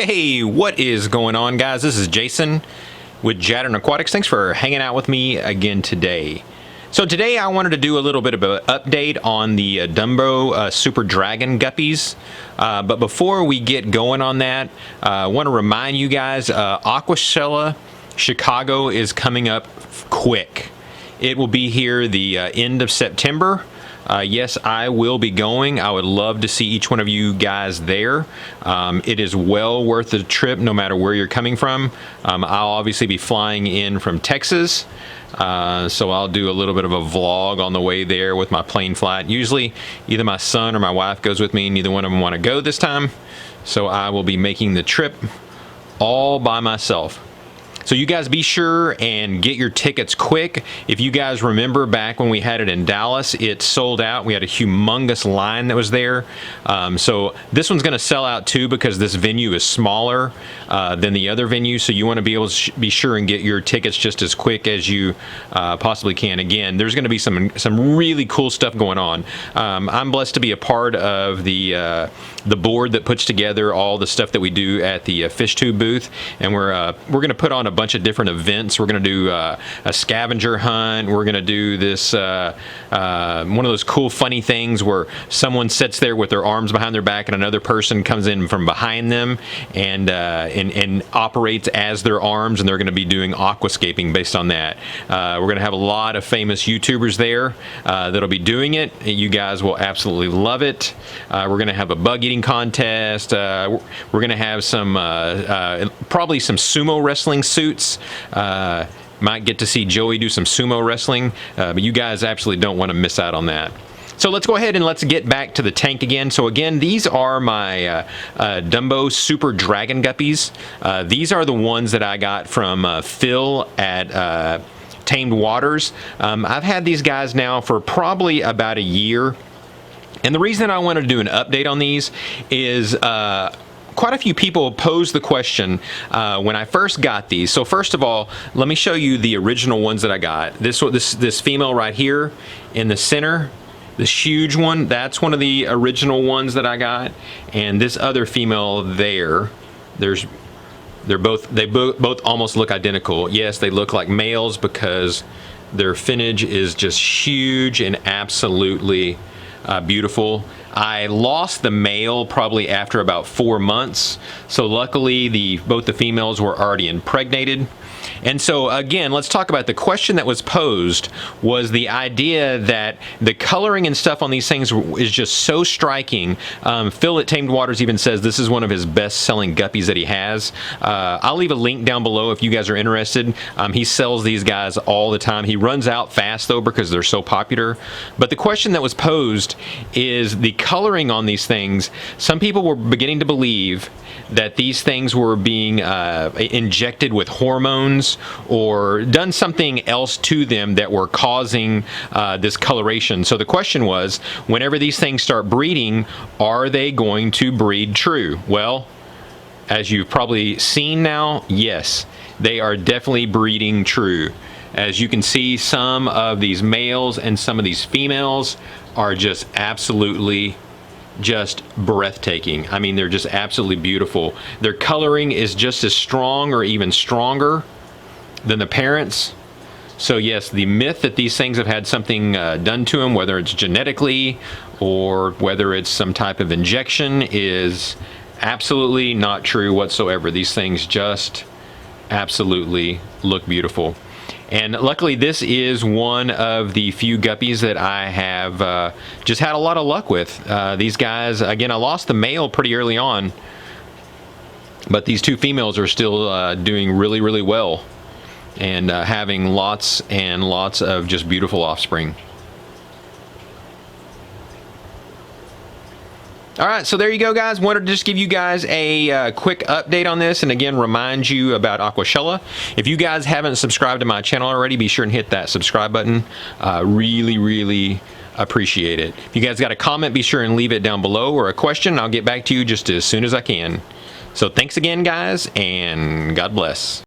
Hey, what is going on, guys? This is Jason with Jadren Aquatics. Thanks for hanging out with me again today. So today I wanted to do a little bit of an update on the Dumbo Super Dragon Guppies. But before we get going on that, I want to remind you guys, Aquashella Chicago is coming up quick. It will be here the end of September. Yes, I will be going. I would love to see each one of you guys there. It is well worth the trip no matter where you're coming from. I'll obviously be flying in from Texas. So I'll do a little bit of a vlog on the way there with my plane flight. Usually either my son or my wife goes with me. Neither one of them want to go this time. So I will be making the trip all by myself. So you guys be sure and get your tickets quick. If you guys remember back when we had it in Dallas, it sold out. We had a humongous line that was there. So this one's going to sell out too because this venue is smaller than the other venue. So you want to be able to be sure and get your tickets just as quick as you possibly can. Again, there's going to be some really cool stuff going on. I'm blessed to be a part of the board that puts together all the stuff that we do at the fish tube booth, and we're going to put on a bunch of different events. We're going to do a scavenger hunt. We're going to do this one of those cool funny things where someone sits there with their arms behind their back and another person comes in from behind them and operates as their arms, and they're going to be doing aquascaping based on that. We're going to have a lot of famous YouTubers there that'll be doing it. You guys will absolutely love it. We're going to have a bug eating contest. We're going to have some probably some sumo wrestling suits. Might get to see Joey do some sumo wrestling, but you guys absolutely don't want to miss out on that. So let's go ahead and let's get back to the tank again. So again, these are my Dumbo Super Dragon Guppies. These are the ones that I got from Phil at Tamed Waters. I've had these guys now for probably about a year. And the reason I wanted to do an update on these is quite a few people posed the question when I first got these. So first of all, let me show you the original ones that I got. This female right here in the center, this huge one, that's one of the original ones that I got. And this other female there, they both almost look identical. Yes, they look like males because their finnage is just huge and absolutely beautiful. I lost the male probably after about 4 months, so luckily both the females were already impregnated. And so again, let's talk about the question that was posed was the idea that the coloring and stuff on these things is just so striking. Phil at Tamed Waters even says this is one of his best-selling guppies that he has. I'll leave a link down below if you guys are interested. He sells these guys all the time. He runs out fast though because they're so popular. But the question that was posed is the coloring on these things. Some people were beginning to believe that these things were being injected with hormones or done something else to them that were causing this coloration. So the question was, whenever these things start breeding, are they going to breed true? Well, as you've probably seen now, yes, they are definitely breeding true. As you can see, some of these males and some of these females are just absolutely just breathtaking. I mean, they're just absolutely beautiful. Their coloring is just as strong or even stronger than the parents. So yes, the myth that these things have had something done to them, whether it's genetically or whether it's some type of injection, is absolutely not true whatsoever. These things just absolutely look beautiful. And luckily, this is one of the few guppies that I have just had a lot of luck with. These guys, again, I lost the male pretty early on, but these two females are still doing really, really well and having lots and lots of just beautiful offspring. All right, so there you go, guys. Wanted to just give you guys a quick update on this, and again, remind you about Aquashella. If you guys haven't subscribed to my channel already, be sure and hit that subscribe button. Really, really appreciate it. If you guys got a comment, be sure and leave it down below, or a question. I'll get back to you just as soon as I can. So thanks again, guys, and God bless.